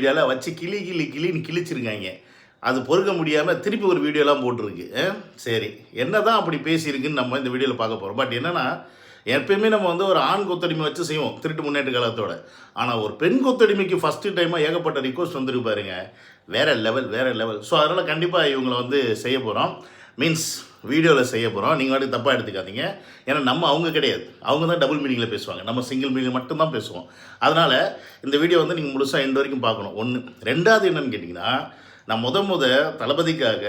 வீடியோவில் வச்சு கிளின்னு கிழிச்சிருக்காங்க. அது பொறுக்க முடியாமல் திருப்பி ஒரு வீடியோலாம் போட்டிருக்கு. சரி, என்ன தான் அப்படி பேசியிருக்குன்னு நம்ம இந்த வீடியோவில் பார்க்க போகிறோம். பட் என்னென்னா, எப்பயுமே நம்ம வந்து ஒரு ஆண் கொத்தடிமை வச்சு செய்வோம் திருட்டு முன்னேற்ற காலத்தோட. ஆனால் ஒரு பெண் கொத்தடிமைக்கு ஃபஸ்ட்டு டைமாக ஏகப்பட்ட ரிக்வஸ்ட் வந்துருக்கு பாருங்க. வேறு லெவல். ஸோ அதனால் கண்டிப்பாக இவங்களை வந்து செய்ய போகிறோம். மீன்ஸ் வீடியோவில் செய்ய போகிறோம். நீங்கள் வாட்டி தப்பாக எடுத்துக்காதீங்க. ஏன்னா நம்ம அவங்க கிடையாது. அவங்க தான் டபுள் மீனிங்கில் பேசுவாங்க. நம்ம சிங்கிள் மீனிங் மட்டும்தான் பேசுவோம். அதனால் இந்த வீடியோ வந்து நீங்கள் முழுசாக எண்டு வரைக்கும் பார்க்கணும். ஒன்று. ரெண்டாவது என்னன்னு கேட்டிங்கன்னா, நான் தளபதிக்காக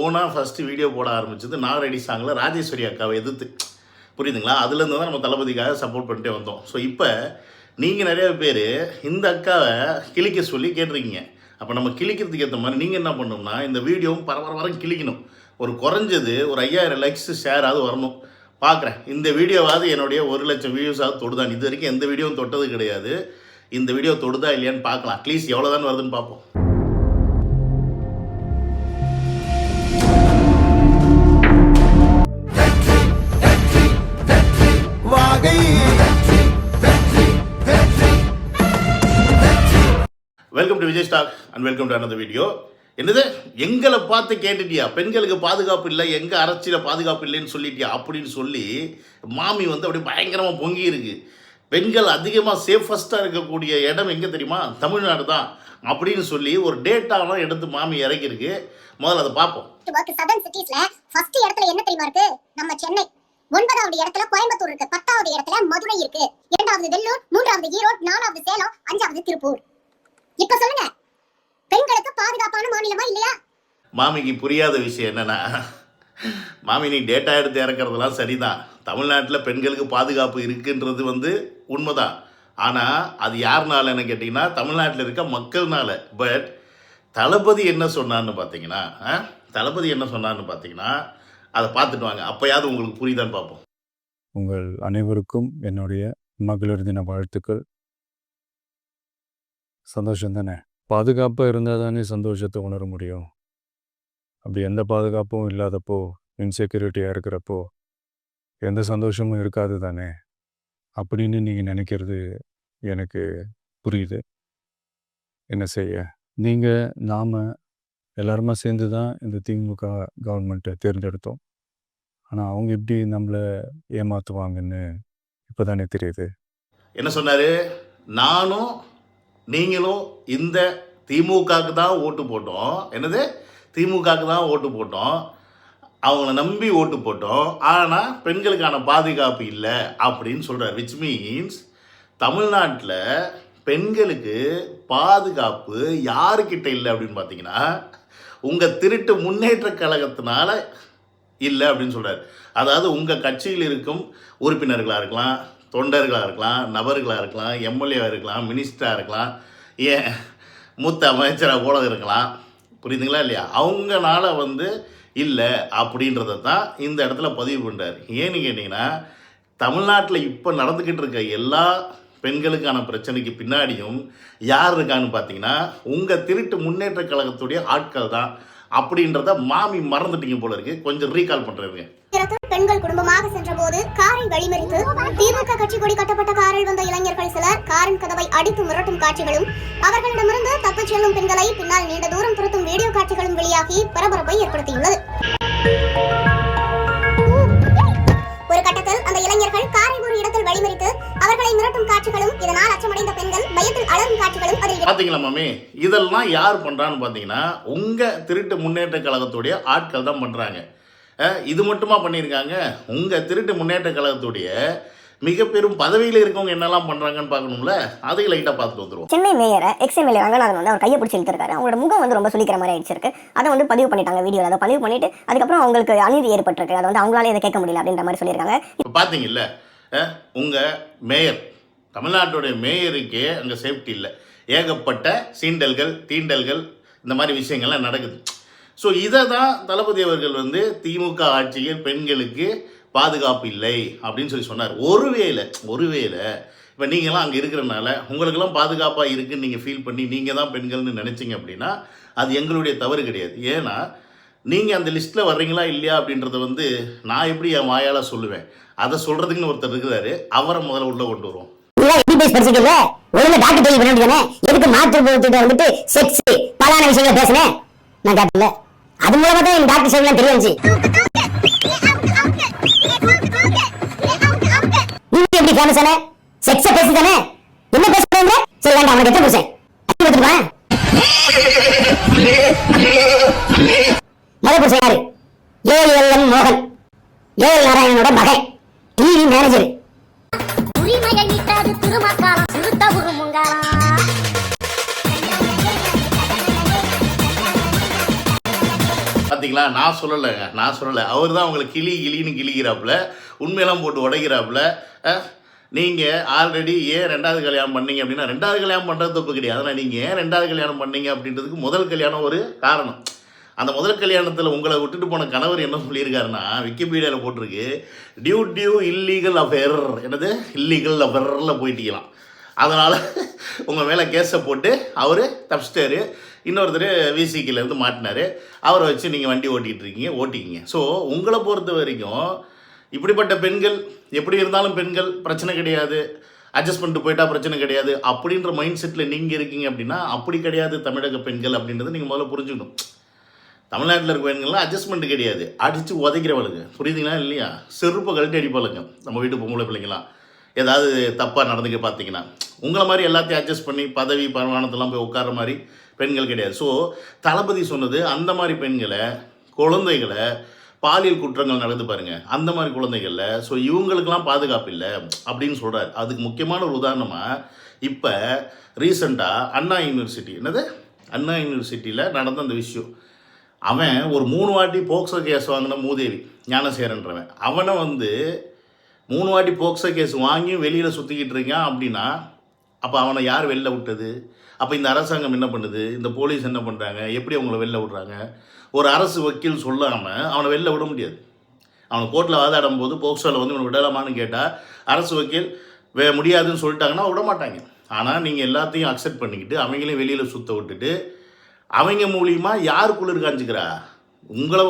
ஓனாக ஃபஸ்ட்டு வீடியோ போட ஆரம்பிச்சது நான் ரெடி சாங்கில் ராஜேஸ்வரி அக்காவை எதிர்த்து. புரியுதுங்களா? அதுலேருந்து தான் நம்ம தளபதிக்காக சப்போர்ட் பண்ணிட்டே வந்தோம். ஸோ இப்போ நீங்கள் நிறைய பேர் இந்த அக்காவை கிழிக்க சொல்லி கேட்டிருக்கீங்க. அப்போ நம்ம கிழிக்கிறதுக்கு ஏற்ற மாதிரி நீங்கள் என்ன பண்ணணும்னா, இந்த வீடியோவும் பரவரம் கிழிக்கணும். ஒரு குறைஞ்சது ஒரு 5000 லைக்ஸ் ஷேராவது வரணும். பார்க்குறேன் இந்த வீடியோவாவது என்னுடைய 1,00,000 வியூஸாவது தொடுதான். இது வரைக்கும் எந்த வீடியோவும் தொட்டது கிடையாது. இந்த வீடியோ தொடுதா இல்லையான்னு பார்க்கலாம். அட்லீஸ்ட் எவ்வளோ தான் வருதுன்னு பார்ப்போம். Welcome to Vijay stock and welcome to another video. என்னது, எங்களை பார்த்து கேட்டுட்டியா பெண்களுக்கு பாதுகாப்பு இல்லை, எங்கள் அரசியல பாதுகாப்பு இல்லைன்னு சொல்லிட்டியா அப்படின்னு சொல்லி மாமி வந்து அப்படியே பயங்கரமாக பொங்கி இருக்கு. பெண்கள் அதிகமாக சேஃபஸ்ட்டாக இருக்கக்கூடிய இடம் எங்கே தெரியுமா? தமிழ்நாடு தான் அப்படின்னு சொல்லி ஒரு டேட்டாலாம் எடுத்து மாமி இறக்கிருக்கு. முதல்ல அதை பார்ப்போம். சதர்ன் சிட்டிஸ்ல ஃபர்ஸ்ட் இடத்துல என்ன தெரியுமா இருக்கு? நம்ம சென்னை. 9வது இடத்துல கோயம்புத்தூர் இருக்கு. 10வது இடத்துல மதுரை இருக்கு. 2வது வெள்ளூர், 3வது ஈரோடு, 4வது சேலம், 5வது திருப்பூர். இப்ப சொல்லுங்க, பெண்களுக்கு பாதுகாப்பான மாநிலமா இல்லையா? மாமிக்கு புரியாத விஷயம் என்னன்னா, மாமி நீ டேட்டா எடுத்து இறக்குறதுலாம் சரிதான். தமிழ்நாட்டில் பெண்களுக்கு பாதுகாப்பு இருக்குன்றது வந்து உண்மைதான். ஆனால் அது யாருனால என்ன கேட்டிங்கன்னா, தமிழ்நாட்டில் இருக்க மக்கள்னால. பட் தளபதி என்ன சொன்னான்னு பார்த்தீங்கன்னா, அதை பார்த்துட்டு வாங்க. அப்போயாவது உங்களுக்கு புரியுதான்னு பார்ப்போம். உங்கள் அனைவருக்கும் என்னுடைய மகளிர் தின வாழ்த்துக்கள். சந்தோஷம் தானே? பாதுகாப்பாக இருந்தால் தானே சந்தோஷத்தை உணர முடியும். அப்படி எந்த பாதுகாப்பும் இல்லாதப்போ, இன்செக்யூரிட்டியாக இருக்கிறப்போ எந்த சந்தோஷமும் இருக்காது தானே அப்படின்னு நீங்கள் நினைக்கிறது எனக்கு புரியுது. என்ன செய்ய, நீங்கள் நாம் எல்லாருமா சேர்ந்து தான் இந்த திமுக கவர்மெண்ட்டை தேர்ந்தெடுத்தோம். ஆனால் அவங்க எப்படி நம்மளை ஏமாற்றுவாங்கன்னு இப்போ தானே தெரியுது. என்ன சொன்னார்? நானும் நீங்களும் இந்த திமுகவுக்கு தான் ஓட்டு போட்டோம். என்னது, திமுகவுக்கு தான் ஓட்டு போட்டோம், அவங்கள நம்பி ஓட்டு போட்டோம். ஆனால் பெண்களுக்கான பாதுகாப்பு இல்லை அப்படின்னு சொல்கிறார். விச் மீன்ஸ் தமிழ்நாட்டில் பெண்களுக்கு பாதுகாப்பு யாருக்கிட்ட இல்லை அப்படின்னு பார்த்தீங்கன்னா, உங்கள் திருட்டு முன்னேற்ற கழகத்தினால இல்லை அப்படின்னு சொல்கிறார். அதாவது உங்கள் கட்சியில் இருக்கும் உறுப்பினர்களாக இருக்கலாம், தொண்டர்களாக இருக்கலாம், நபர்களாக இருக்கலாம், எம்எல்ஏவாக இருக்கலாம், மினிஸ்டராக இருக்கலாம், ஏன் மூத்த அமைச்சராக கூட இருக்கலாம். புரியுதுங்களா இல்லையா? அவங்களால வந்து இல்லை அப்படின்றத தான் இந்த இடத்துல பதிவு பண்ணுறார். ஏன்னு கேட்டிங்கன்னா, தமிழ்நாட்டில் இப்போ நடந்துக்கிட்டு இருக்க எல்லா பெண்களுக்கான பிரச்சனைக்கு பின்னாடியும் யார் இருக்கான்னு பார்த்தீங்கன்னா, உங்கள் திருட்டு முன்னேற்ற கழகத்துடைய ஆட்கள் தான் அப்படின்றத மாமி மறந்துட்டீங்க போல இருக்கு. கொஞ்சம் ரீகால் பண்ணுறதுங்க. பெண்கள் குடும்பமாக சென்ற போது காரை வழிமறித்து திமுக கட்சி கொடி கட்டப்பட்ட காரில் வந்த இளைஞர்கள் சிலர் காரின் கதவை அடித்து மிரட்டும் காட்சிகளும், அவர்களிடமிருந்து தப்பிச் செல்லும் பெண்களை பின்னால் நீண்ட தூரம் துரத்தும் வீடியோ காட்சிகளும் வெளியாகி பரபரப்பை ஏற்படுத்தியுள்ளது. ஒரு கட்டத்தில் அந்த இளைஞர்கள் காரை ஒரு இடத்தில் வழிமறித்து அவர்களை மிரட்டும் காட்சிகளும், இதனால் அச்சமடைந்த பெண்கள் பயத்தில் அலறும் காட்சிகளும் அதில் பாத்தீங்களா மாமி? இதெல்லாம் யார் பண்றான்னு பாத்தீங்கன்னா, உங்க திருட்டு முன்னேற்ற கழகத்துடைய ஆட்கள் தான் பண்றாங்க. இது மட்டுமா பண்ணியிருக்காங்க? உங்கள் திருட்டு முன்னேற்ற கழகத்துடைய மிக பெரும் பதவியில் இருக்கவங்க என்னெல்லாம் பண்ணுறாங்கன்னு பார்க்கணும்ல. அதை லைட்டாக பார்த்துட்டு வந்துடுவோம். சென்னை மேயரை எக்ஸ்எம்எல்ஏ ரங்கநாதன் வந்து அவர் கையை பிடிச்சி இழுத்துருக்காரு. அவங்களோட முகம் வந்து ரொம்ப சொல்லிக்கிற மாதிரி ஆயிடுச்சிருக்கு. அதை வந்து பதிவு பண்ணிட்டாங்க வீடியோவில். அதை பதிவு பண்ணிட்டு அதுக்கப்புறம் அவங்களுக்கு அநீதி ஏற்பட்டிருக்கு. அதை வந்து அவங்களால இதை கேட்க முடியல அப்படின்ற மாதிரி சொல்லியிருக்காங்க. இப்போ பார்த்தீங்கல்ல, உங்கள் மேயர், தமிழ்நாட்டுடைய மேயருக்கே அங்கே சேஃப்டி இல்லை. ஏகப்பட்ட சீண்டல்கள், தீண்டல்கள், இந்த மாதிரி விஷயங்கள்லாம் நடக்குது. ஸோ இதை தான் தளபதி அவர்கள் வந்து திமுக ஆட்சியில் பெண்களுக்கு பாதுகாப்பு இல்லை அப்படின்னு சொல்லி சொன்னார். ஒருவேளை இப்போ நீங்களாம் அங்கே இருக்கிறனால உங்களுக்கெல்லாம் பாதுகாப்பாக இருக்குதுன்னு நீங்கள் ஃபீல் பண்ணி நீங்கள் தான் பெண்கள்னு நினச்சிங்க அப்படின்னா அது எங்களுடைய தவறு கிடையாது. ஏன்னா நீங்கள் அந்த லிஸ்ட்டில் வர்றீங்களா இல்லையா அப்படின்றத வந்து நான் எப்படி என் வாயால் சொல்லுவேன். அதை சொல்கிறதுக்குன்னு ஒருத்தர் இருக்கிறாரு. அவரை முதல்ல உள்ளே கொண்டு வருவோம். எப்படி MBBS படிச்சிருக்கீங்க, ஒழுங்கா டாக்டர் டிகிரி பண்ண வேண்டியதானே? எதுக்கு மாற்று பொருத்திட்ட வந்துட்டு செக்ஸ் பலான விஷயங்களை பேசுனேன் நான் கேட்கல. அது மூலமா தான் எனக்கு டாக்டர் செய்யலாம் தெரிய வந்துச்சு. நீங்க எப்படி ஃபேமஸான செக்ஸ பேசி தானே என்ன பேசுறீங்க? சரி வேண்டாம், அவனுக்கு எத்தனை புருஷன் முதல் புருஷன் யாரு? ALM மோகன், AL நாராயணனோட மகன், டிவி மேனேஜர். உரிமையை மீட்டது திருமக்காலம் சிறுத்த உருமுங்காலம். பார்த்தீங்களா, நான் சொல்லலை, அவர் தான் அவங்களை கிளின்னு கிளிக்கிறாப்புல, உண்மையெல்லாம் போட்டு உடைக்கிறாப்புல. நீங்கள் ஆல்ரெடி ஏன் 2வது கல்யாணம் பண்ணீங்க அப்படின்னா, 2வது கல்யாணம் பண்ணுறது தப்பு கிடையாது. ஆனால் நீங்கள் ஏன் 2வது கல்யாணம் பண்ணீங்க அப்படின்றதுக்கு முதல் கல்யாணம் ஒரு காரணம். அந்த முதல் கல்யாணத்தில் உங்களை விட்டுட்டு போன கணவர் என்ன சொல்லியிருக்காருன்னா, விக்கிபீடியாவில் போட்டிருக்கு, டியூ இல்லீகல் அஃபேர். என்னது இல்லீகல் அஃபேரில் போயிட்டீங்களாம். அதனால் உங்கள் மேலே கேஸை போட்டு அவர் தப்பிச்சிட்டாரு. இன்னொருத்தர் விசிக்கிலேருந்து மாட்டினார். அவரை வச்சு நீங்கள் வண்டி ஓட்டிக்கிங்க. ஸோ உங்களை பொறுத்த வரைக்கும் இப்படிப்பட்ட பெண்கள் எப்படி இருந்தாலும் பெண்கள் பிரச்சனை கிடையாது, அட்ஜஸ்ட் பண்ணிட்டு போயிட்டா பிரச்சனை கிடையாது அப்படின்ற மைண்ட் செட்டில் நீங்கள் இருக்கீங்க அப்படின்னா, அப்படி கிடையாது தமிழக பெண்கள் அப்படின்றத நீங்கள் முதல்ல புரிஞ்சுக்கணும். தமிழ்நாட்டில் இருக்க பெண்கள்லாம் அட்ஜஸ்ட்மெண்ட் கிடையாது, அடித்து உதைக்கிறவளுங்க, புரியுதுங்களா இல்லையா? செருப்பை கழட்டி அடிப்பாளுங்க நம்ம வீட்டு பொம்பளை பிள்ளைங்களாம். ஏதாவது தப்பாக நடந்துக்க பார்த்தீங்கன்னா உங்களை மாதிரி எல்லாத்தையும் அட்ஜஸ்ட் பண்ணி பதவி பரமானத்தெல்லாம் போய் உட்கார மாதிரி பெண்கள் கிடையாது. ஸோ தளபதி சொன்னது அந்த மாதிரி பெண்களை, குழந்தைகளை, பாலியல் குற்றங்கள் நடந்து பாருங்கள் அந்த மாதிரி குழந்தைகளில், ஸோ இவங்களுக்கெல்லாம் பாதுகாப்பு இல்லை அப்படின்னு சொல்கிறார். அதுக்கு முக்கியமான ஒரு உதாரணமாக இப்போ ரீசெண்டாக அண்ணா யூனிவர்சிட்டியில் நடந்த அந்த விஷயம். அவன் ஒரு 3 வாட்டி போக்சோ கேஸ் வாங்கின மூதேவி ஞானசேரன்றவன், அவனை 3 வாட்டி போக்சோ கேஸ் வாங்கி வெளியில் சுற்றிக்கிட்டு இருக்கான் அப்படின்னா, அப்போ அவனை யார் வெளில விட்டது? அப்போ இந்த அரசாங்கம் என்ன பண்ணுது? இந்த போலீஸ் என்ன பண்ணுறாங்க? எப்படி அவங்கள வெளில விடுறாங்க? ஒரு அரசு வக்கீல் சொல்லாமல் அவனை வெளில விட முடியாது. அவனை கோர்ட்டில் வாதாடும் போது போக்சோவில் இவனை விடலாமான்னு கேட்டால் அரசு வக்கீல் முடியாதுன்னு சொல்லிட்டாங்கன்னா விட மாட்டாங்க. ஆனால் நீங்கள் எல்லாத்தையும் அக்செப்ட் பண்ணிக்கிட்டு அவங்களையும் வெளியில் சுற்ற விட்டுட்டு அவங்க மூலியமாக யார் குளிர் காஞ்சிக்கிறா? உங்களை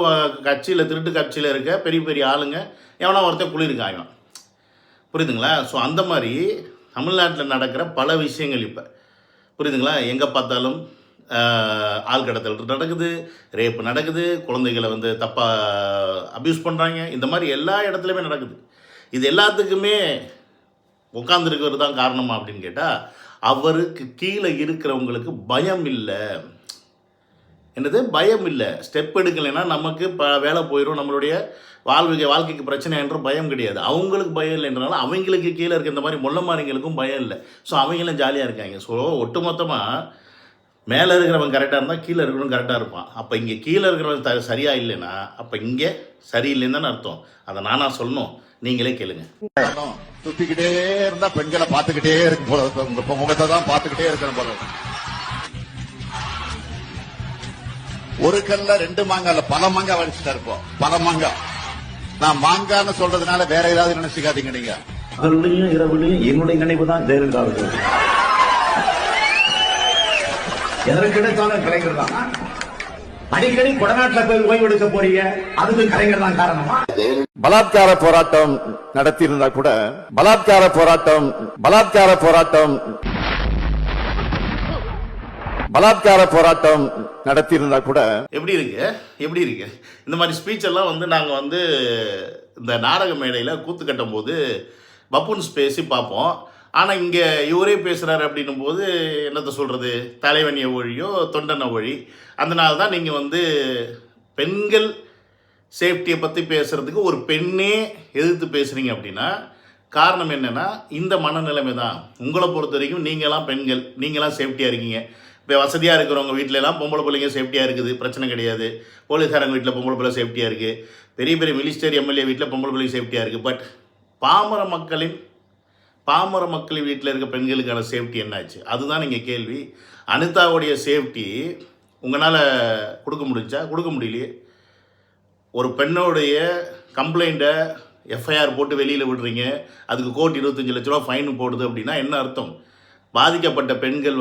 கட்சியில் திருட்டு கட்சியில் இருக்க பெரிய பெரிய ஆளுங்க எவனா ஒருத்தர் குளிர் காயும், புரியுதுங்களா? ஸோ அந்த மாதிரி தமிழ்நாட்டில் நடக்கிற பல விஷயங்கள் இப்போ புரியுதுங்களா? எங்கே பார்த்தாலும் ஆள் கடத்தல் நடக்குது, ரேப்பு நடக்குது, குழந்தைகளை தப்பாக அப்யூஸ் பண்ணுறாங்க, இந்த மாதிரி எல்லா இடத்துலையுமே நடக்குது. இது எல்லாத்துக்குமே உட்காந்துருக்கிறது தான் காரணமா அப்படின்னு கேட்டால், அவருக்கு கீழே இருக்கிறவங்களுக்கு பயம் இல்லை. என்னது பயம் இல்லை? ஸ்டெப் எடுக்கலைன்னா நமக்கு வேலை போயிடும், நம்மளுடைய வாழ்க்கைக்கு பிரச்சனை என்ற பயம் கிடையாது. அவங்களுக்கு பயம் இல்லைன்றனால அவங்களுக்கு கீழே இருக்க இந்த மாதிரி மொல்லமாரிங்களுக்கும் பயம் இல்லை. ஸோ அவங்களும் ஜாலியாக இருக்காங்க. ஸோ ஒட்டுமொத்தமாக மேலே இருக்கிறவன் கரெக்டாக இருந்தால் கீழே இருக்கிறவன் கரெக்டாக இருப்பான். அப்போ இங்கே கீழே இருக்கிறவன் சரியாக இல்லைன்னா அப்போ இங்கே சரியில்லைன்னு தானே அர்த்தம். அதை நானாக சொல்லணும், நீங்களே கேளுங்க. சுத்திக்கிட்டே இருந்தா பெண்களை பார்த்துக்கிட்டே இருக்கும் போல, உங்க முகத்தை தான் பார்த்துக்கிட்டே இருக்கிற போல. ஒரு கல்ல 2 மாங்காய் இல்ல, பல மாங்காய் வடிச்சுட்டா இருப்போம். பல மாங்காய். நான் மாங்கான்னு சொல்றதுனால வேற ஏதாவது நினைச்சுக்காதீங்க. நீங்க பகல்லையும் இரவுலையும் என்னுடைய நினைவு தான் ஜெயலலிதா அவர்கள். எதற்கு கிடைத்தாலும் கலைஞர் தான். அடிக்கடி கொடநாட்டில் போய் ஓய்வெடுக்க போறீங்க, அதுக்கு கலைஞர் தான் காரணமா? பலாத்கார போராட்டம் நடத்தியிருந்தா கூட பலாத்கார போராட்டம் நடத்தியிருந்தா கூட எப்படி இருக்கு இந்த மாதிரி ஸ்பீச் எல்லாம் நாங்கள் இந்த நாடக மேடையில் கூத்து கட்டும் போது பப்புன்ஸ் பேசி பார்ப்போம். ஆனால் இங்கே இவரே பேசுகிறாரு அப்படின்னும் போது என்னத்தை சொல்கிறது, தலைவனிய ஒழியோ தொண்டன ஒழி. அதனால தான் நீங்கள் பெண்கள் சேஃப்டியை பற்றி பேசுகிறதுக்கு ஒரு பெண்ணே எதிர்த்து பேசுகிறீங்க அப்படின்னா காரணம் என்னென்னா இந்த மனநிலைமை தான். உங்களை பொறுத்த வரைக்கும் நீங்களாம் பெண்கள், நீங்களாம் சேஃப்டியாக இருக்கீங்க. இப்போ வசதியாக இருக்கிறவங்க வீட்டிலலாம் பொம்பளை பிள்ளைங்க சேஃப்டியாக இருக்குது, பிரச்சனை கிடையாது. போலீஸ்காரங்க வீட்டில் பொம்பளை பிள்ளை சேஃப்டியாக இருக்குது, பெரிய பெரிய மினிஸ்டர் எம்எல்ஏ வீட்டில் பொம்பளை பிள்ளைங்க சேஃப்டியாக இருக்குது. பட் பாமர மக்களின் வீட்டில் இருக்க பெண்களுக்கான சேஃப்டி என்னாச்சு? அதுதான் நீங்கள் கேள்வி. அனிதாவுடைய சேஃப்டி உங்களால் கொடுக்க முடியலையே. ஒரு பெண்ணோடைய கம்ப்ளைண்ட்டை எஃப்ஐஆர் போட்டு வெளியில் விடுறீங்க, அதுக்கு கோர்ட் 25 லட்ச ரூபா ஃபைன் போடுது அப்படின்னா என்ன அர்த்தம்? பாதிக்கப்பட்ட பெண்கள்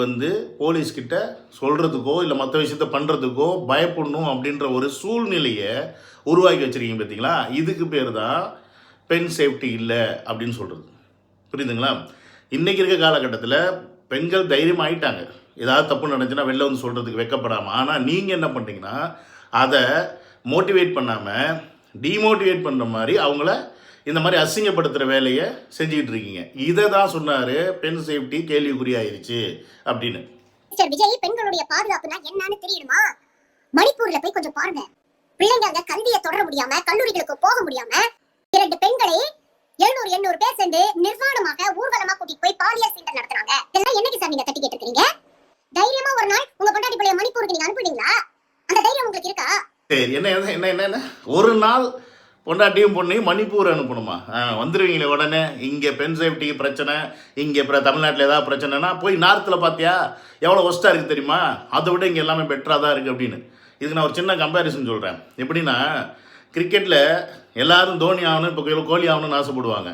போலீஸ்கிட்ட சொல்கிறதுக்கோ இல்லை மற்ற விஷயத்த பண்ணுறதுக்கோ பயப்படணும் அப்படின்ற ஒரு சூழ்நிலையை உருவாக்கி வச்சுருக்கீங்க பார்த்தீங்களா? இதுக்கு பேர் தான் பெண் சேஃப்டி இல்லை அப்படின்னு சொல்கிறது, புரியுதுங்களா? இன்றைக்கி இருக்க காலகட்டத்தில் பெண்கள் தைரியம் ஆகிட்டாங்க. ஏதாவது தப்பு நடந்துச்சுன்னா வெளில வந்து சொல்கிறதுக்கு வெக்கப்படாமல். ஆனால் நீங்கள் என்ன பண்ணுறீங்கன்னா அதை மோட்டிவேட் பண்ணாமல் டிமோட்டிவேட் பண்ணுற மாதிரி அவங்கள இந்த மாதிரி அசிங்கப்படுத்துகிற வேலையை செஞ்சுக்கிட்டு இருக்கீங்க. இதை தான் சொன்னார், பெண் சேஃப்டி கேள்விக்குறியாயிருச்சு அப்படின்னு. மிஸ்டர் விஜய், பெண்களுடைய பாதுகாப்புனா என்னன்னு தெரியுமா? மணிப்பூர்ல போய் கொஞ்சம் பாருங்க. பிள்ளைங்க அங்க கல்வியை தொடர முடியாம, கல்லூரிகளுக்கு போக முடியாம 2 பெண்களை 700 பேர் சேர்ந்து நிர்வாணமாக ஊர்வலமா கூட்டிட்டு போய் பாலியல் சீண்டல் நடத்துறாங்க. இதெல்லாம் என்னைக்கு சார் நீங்க தட்டி கேட்டுருக்கீங்க? தைரியமா ஒரு நாள் உங்க பொண்டாட்டி பிள்ளைய மணிப்பூருக்கு நீங்க அனுப்புவீங்களா? அந்த தைரியம் உங்களுக்கு இருக்கா? சரி, என்ன ஒரு நாள் பொண்டாட்டியும் பொண்ணையும் மணிப்பூர் அனுப்பணுமா? வந்துடுவீங்களே உடனே. இங்கே பெண் சேஃப்டிக்கு பிரச்சனை, இங்கே தமிழ்நாட்டில் ஏதாவது பிரச்சனைனா போய் நார்த்தில் பார்த்தியா எவ்வளோ ஒஸ்ட்டாக இருக்குது தெரியுமா? அதை விட இங்கே எல்லாமே பெட்டராக தான் இருக்குது அப்படின்னு. இதுக்கு நான் ஒரு சின்ன கம்பேரிசன் சொல்கிறேன். எப்படின்னா, கிரிக்கெட்டில் எல்லாரும் தோனி ஆகணும், இப்போ கோலி ஆகணும்னு ஆசைப்படுவாங்க.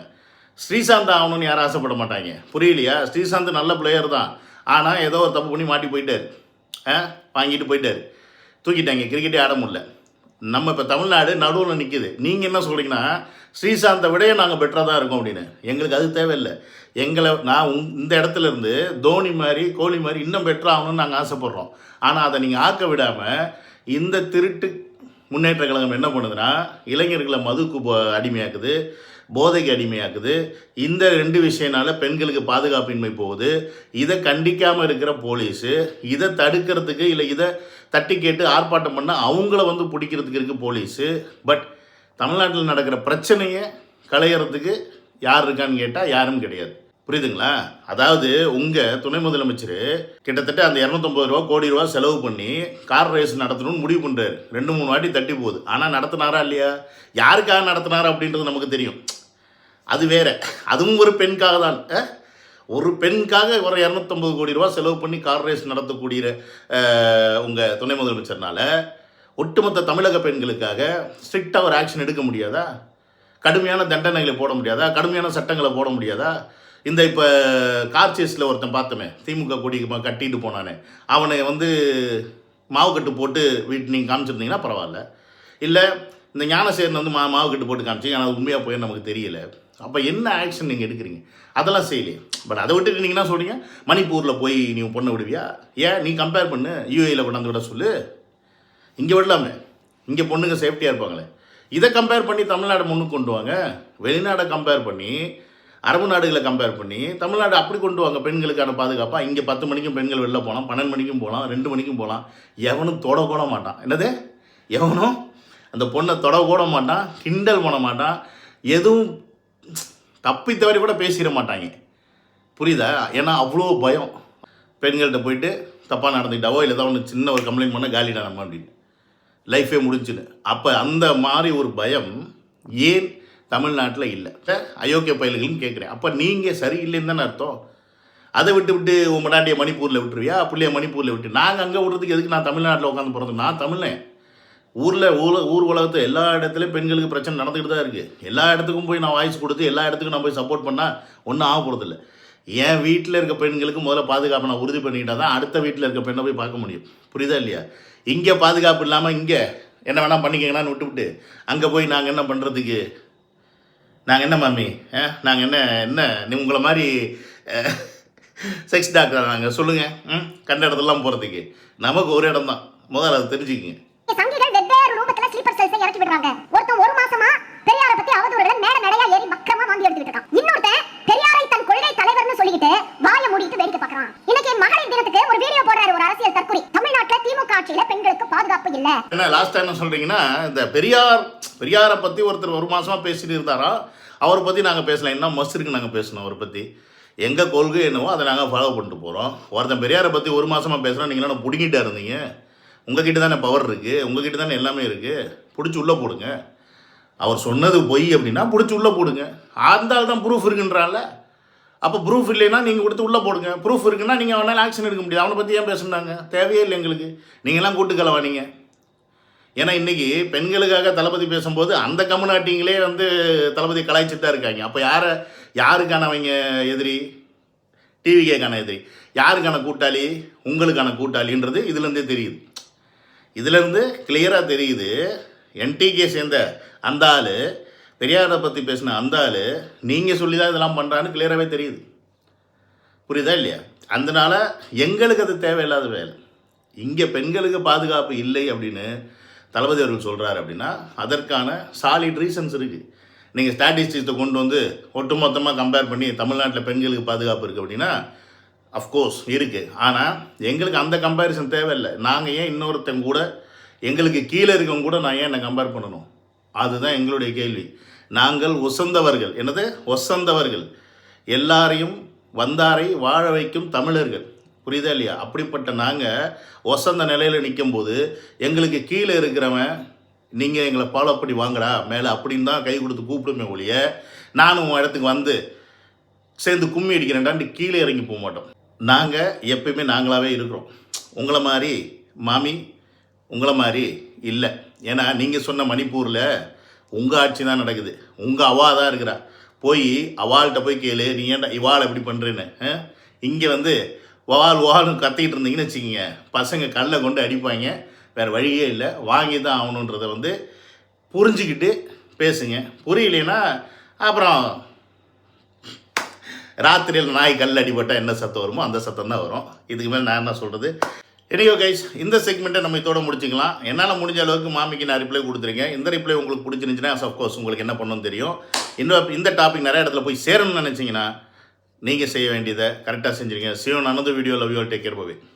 ஸ்ரீசாந்த் ஆகணும்னு யாரும் ஆசைப்பட மாட்டாங்க. புரியலையா? ஸ்ரீசாந்த் நல்ல பிளேயர் தான், ஆனால் ஏதோ ஒரு தப்பு பண்ணி மாட்டி போயிட்டார். வாங்கிட்டு போயிட்டார், தூக்கிட்டாங்க, கிரிக்கெட்டே ஆட முடியல. நம்ம இப்போ தமிழ்நாடு நடுவில் நிற்கிது. நீங்கள் என்ன சொல்கிறீங்கன்னா ஸ்ரீசாந்தை விட நாங்கள் பெட்டராக தான் இருக்கோம் அப்படின்னு. எங்களுக்கு அது தேவையில்லை. நான் இந்த இடத்துல இருந்து தோனி மாதிரி கோலி மாதிரி இன்னும் பெட்டராக ஆகணும்னு நாங்கள் ஆசைப்பட்றோம். ஆனால் அதை நீங்கள் ஆக்க விடாமல் இந்த திருட்டு முன்னேற்ற கழகம் என்ன பண்ணுதுன்னா இளைஞர்களை மதுக்கு அடிமையாக்குது, போதைக்கு அடிமையாக்குது. இந்த 2 விஷயனால பெண்களுக்கு பாதுகாப்பின்மை போகுது. இதை கண்டிக்காமல் இருக்கிற போலீஸு, இதை தடுக்கிறதுக்கு இல்லை இதை தட்டி கேட்டு ஆர்ப்பாட்டம் பண்ண அவங்கள வந்து பிடிக்கிறதுக்கு இருக்குது போலீஸு. பட் தமிழ்நாட்டில் நடக்கிற பிரச்சனையை களையிறதுக்கு யார் இருக்கான்னு கேட்டால் யாரும் கிடையாது. புரியுதுங்களா? அதாவது உங்கள் துணை முதலமைச்சர் கிட்டத்தட்ட அந்த 250 கோடி ரூபா செலவு பண்ணி கார் ரேஸ் நடத்தணும்னு முடிவு பண்ணுறாரு. 2-3 வாட்டி தட்டி போகுது. ஆனால் நடத்தினாரா இல்லையா? யாருக்காக நடத்தினாரா அப்படின்றது நமக்கு தெரியும். அது வேற. அதுவும் ஒரு பெண்காக தான். ஒரு பெண்காக ஒரு 250 கோடி ரூபா செலவு பண்ணி கார் ரேஸ் நடத்தக்கூடிய உங்கள் துணை முதலமைச்சர்னால ஒட்டுமொத்த தமிழக பெண்களுக்காக ஸ்ட்ரிக்டாக ஒரு ஆக்ஷன் எடுக்க முடியாதா? கடுமையான தண்டனைகளை போட முடியாதா? கடுமையான சட்டங்களை போட முடியாதா? இந்த இப்போ கார் சேஸில் ஒருத்தன் பார்த்தோமே, திமுக கொடி கட்டிட்டு போனானே, அவனை வந்து மாவு கட்டு போட்டு நீங்கள் காமிச்சிருந்தீங்கன்னா பரவாயில்ல. இல்லை இந்த ஞானசேரன் வந்து மாவு கட்டு போட்டு காமிச்சிங்க, ஆனால் அது உண்மையாக போய் நமக்கு தெரியல. அப்போ என்ன ஆக்ஷன் நீங்கள் எடுக்கிறீங்க? அதெல்லாம் செய்யலையே. பட் அதை விட்டுட்டு நீங்கள் என்ன சொல்கிறீங்க? மணிப்பூரில் போய் நீ பொண்ணை விடுவியா? ஏன் நீ கம்பேர் பண்ணு, யூஏயில் கொண்டாந்து விட சொல்லு. இங்கே விடலாமே, இங்கே பொண்ணுங்க சேஃப்டியாக இருப்பாங்களே. இதை கம்பேர் பண்ணி தமிழ்நாடு முன்னுக்கு கொண்டு வாங்க. வெளிநாடை கம்பேர் பண்ணி, அரபு நாடுகளை கம்பேர் பண்ணி தமிழ்நாடு அப்படி கொண்டு வாங்க. பெண்களுக்கான பாதுகாப்பாக இங்கே 10 மணிக்கும் பெண்கள் வெளில போகலாம், 12 மணிக்கும் போகலாம், 2 மணிக்கும் போகலாம். எவனும் தொட கூட மாட்டான். என்னது? எவனும் அந்த பொண்ணை தொட கூட மாட்டான், கிண்டல் பண்ண மாட்டான், எதுவும் தப்பி தவறி கூட பேசிட மாட்டாங்க. புரியுதா? ஏன்னா அவ்வளோ பயம். பெண்கள்கிட்ட போயிட்டு தப்பாக நடந்துக்கிட்டாவோ இல்லை ஏதாவது ஒன்று சின்ன ஒரு கம்ப்ளைண்ட் பண்ண காலிடா நம்ம அப்படின்னு லைஃபே முடிஞ்சுன்னு. அப்போ அந்த மாதிரி ஒரு பயம் ஏன் தமிழ்நாட்டில் இல்லை? அயோக்கிய பயல்கள்னு கேட்குறேன். அப்போ நீங்கள் சரியில்லைன்னு தானே அர்த்தம். அதை விட்டு உன் மடாட்டியை மணிப்பூரில் விட்டுருவியா? பிள்ளைய மணிப்பூரில் விட்டு நாங்கள் அங்கே விடுறதுக்கு எதுக்கு? நான் தமிழ்நாட்டில் உட்காந்து பிறந்தேன். நான் தமிழன். ஊர் உலகத்தில் எல்லா இடத்துலையும் பெண்களுக்கு பிரச்சனை நடந்துக்கிட்டு தான் இருக்குது. எல்லா இடத்துக்கும் போய் நான் வாய்ஸ் கொடுத்து எல்லா இடத்துக்கும் நான் போய் சப்போர்ட் பண்ணால் ஒன்றும் ஆக போகிறதில்ல. என் வீட்டில் இருக்க பெண்களுக்கு முதல்ல பாதுகாப்பு நான் உறுதி பண்ணிக்கிட்டால் தான் அடுத்த வீட்டில் இருக்க பெண்ணை போய் பார்க்க முடியும். புரியுதா இல்லையா? இங்கே பாதுகாப்பு இல்லாமல் இங்கே என்ன வேணால் பண்ணிக்கங்கன்னு விட்டுவிட்டு அங்கே போய் நாங்கள் என்ன பண்ணுறதுக்கு? நாங்கள் என்ன மாமி, நாங்கள் என்ன நீ உங்களை மாதிரி செக்ஸ் டாக்டர் நாங்கள்? சொல்லுங்கள். கண்ட இடத்துலாம் போகிறதுக்கு நமக்கு ஒரு இடம் தான். முதல்ல அதை தெரிஞ்சுக்கிங்க. சங்கிகள் வெவ்வேறு ரூபத்துல ஸ்லீப்பர் செல்ஸை இறக்கி விடுறாங்க. ஒருத்தன் 1 மாசமா பெரியாரை பத்தி அவதூறுகளை மேடையா ஏறி மக்கமா வாந்தி எடுத்துட்டு இருக்கான். இன்னொருத்தன் பெரியாரை தன் கொள்கை தலைவர்னு சொல்லிக்கிட்டு வாயை மூடிட்டு வேடிக்கை பார்க்கறான். இன்னைக்கு மகளிர் தினத்துக்கு ஒரு வீடியோ போடுறாரு ஒரு அரசியல் தற்குறி. தமிழ்நாட்டுல திமுக ஆட்சியில பெண்களுக்கு பாதுகாப்பு இல்ல. என்ன லாஸ்ட் டைம் சொல்றீங்கன்னா இந்த பெரியாரை பத்தி ஒருத்தர் 1 மாசமா பேசிட்டு இருந்தாரா, அவரை பத்தி நாங்க பேசலாம். என்ன மஸ் இருக்கு நாங்க பேசணும் அவரை பத்தி. எங்க கொள்கை என்னவோ அதை நாங்கள் ஃபாலோ பண்ணிட்டு போகிறோம். ஒருத்தன் பெரியாரை பற்றி 1 மாசமா பேசுகிறோம். நீங்களாம் பிடிக்கிட்டா இருந்தீங்க. உங்ககிட்ட தானே பவர் இருக்குது, உங்ககிட்ட தானே எல்லாமே இருக்குது. பிடிச்சி உள்ளே போடுங்க. அவர் சொன்னது பொய் அப்படின்னா பிடிச்சி உள்ளே போடுங்க. அந்த ஆள் தான் ப்ரூஃப் இருக்குன்றால. அப்போ ப்ரூஃப் இல்லைன்னா நீங்கள் கொடுத்து உள்ளே போடுங்க. ப்ரூஃப் இருக்குன்னா நீங்கள் அவனால் ஆக்ஷன் எடுக்க முடியாது. அவனை பற்றி ஏன் பேசுனாங்க? தேவையே இல்லை எங்களுக்கு. நீங்களாம் கூட்டுக்கலவா நீங்கள்? ஏன்னா இன்றைக்கி பெண்களுக்காக தளபதி பேசும்போது அந்த கம்யூனிட்டிங்களே வந்து தளபதி கலாய்ச்சிட்டு தான் இருக்காங்க. அப்போ யாருக்கான அவங்க எதிரி? டிவிகேக்கான எதிரி. யாருக்கான கூட்டாளி? உங்களுக்கான கூட்டாளின்றது இதுலேருந்தே தெரியுது. இதுலேருந்து கிளியராக தெரியுது. என்டிகே சேர்ந்த அந்த ஆள், பெரியாரை பற்றி பேசின அந்த ஆள், நீங்கள் சொல்லி தான் இதெல்லாம் பண்ணுறான்னு கிளியராகவே தெரியுது. புரியுதா இல்லையா? அதனால் எங்களுக்கு அது தேவையில்லாத வேலை. இங்கே பெண்களுக்கு பாதுகாப்பு இல்லை அப்படின்னு தளபதி அவர்கள் சொல்கிறாரு அப்படின்னா அதற்கான சாலிட் ரீசன்ஸ் இருக்குது. நீங்கள் ஸ்டாட்டிஸ்டிக்ஸை கொண்டு வந்து ஒட்டுமொத்தமாக கம்பேர் பண்ணி தமிழ்நாட்டில் பெண்களுக்கு பாதுகாப்பு இருக்குது அப்படின்னா அஃப்கோர்ஸ் இருக்குது. ஆனால் எங்களுக்கு அந்த கம்பேரிசன் தேவையில்லை. நாங்கள் ஏன் இன்னொருத்தங்க கூட எங்களுக்கு கீழே இருக்கவங்க கூட நான் ஏன் என்னை கம்பேர் பண்ணணும்? அதுதான் எங்களுடைய கேள்வி. நாங்கள் ஒசந்தவர்கள். என்னது ஒசந்தவர்கள்? எல்லாரையும் வந்தாரை வாழ வைக்கும் தமிழர்கள். புரியுதா இல்லையா? அப்படிப்பட்ட நாங்கள் ஒசந்த நிலையில் நிற்கும்போது எங்களுக்கு கீழே இருக்கிறவன் நீங்கள் எங்களை ஃபாலோ பண்ணி வாங்கடா மேலே அப்படின்னு தான் கை கொடுத்து கூப்பிடுமே ஒழிய நானும் உங்கள் இடத்துக்கு வந்து சேர்ந்து கும்மி அடிக்கிறேன்டான்ட்டு கீழே இறங்கி போக மாட்டோம். நாங்கள் எப்பயுமே நாங்களாகவே இருக்கிறோம். உங்களை மாதிரி மாமி உங்களை மாதிரி இல்லை. ஏன்னா நீங்கள் சொன்ன மணிப்பூரில் உங்கள் ஆட்சி தான் நடக்குது. உங்கள் அவா தான் இருக்கிறா. போய் அவாள்கிட்ட போய் கேளு, நீ ஏன்டா இவாள் எப்படி பண்ணுறேன்னு. இங்கே வந்து வாழ்னு கத்திக்கிட்டு இருந்தீங்கன்னு வச்சுக்கிங்க, பசங்க கல்லை கொண்டு அடிப்பாங்க. வேறு வழியே இல்லை, வாங்கி தான் ஆகணுன்றதை வந்து புரிஞ்சுக்கிட்டு பேசுங்க. புரியலைன்னா அப்புறம் ராத்திரியில் நாய் கல் அடிபட்டால் என்ன சத்தம் வருமோ அந்த சத்தம் தான் வரும். இதுக்கு மேலே நான் என்ன சொல்கிறது? எனியோ கைஸ், இந்த செக்மெண்ட்டை நம்ம இதோட முடிச்சுக்கலாம். என்னால் முடிஞ்ச அளவுக்கு மாமிக்கு நான் ரிப்ளை கொடுத்துருக்கேன். இந்த ரிப்ளை உங்களுக்கு பிடிச்சிருந்துச்சுன்னா அஃப்கோர்ஸ் உங்களுக்கு என்ன பண்ணணும்னு தெரியும். இந்த டாபிக் நிறைய இடத்துல போய் சேரணும்னு நினச்சிங்கன்னா நீங்கள் செய்ய வேண்டியதை கரெக்டாக செஞ்சுருங்க. See you on another video. Love you all. Take care. Bye.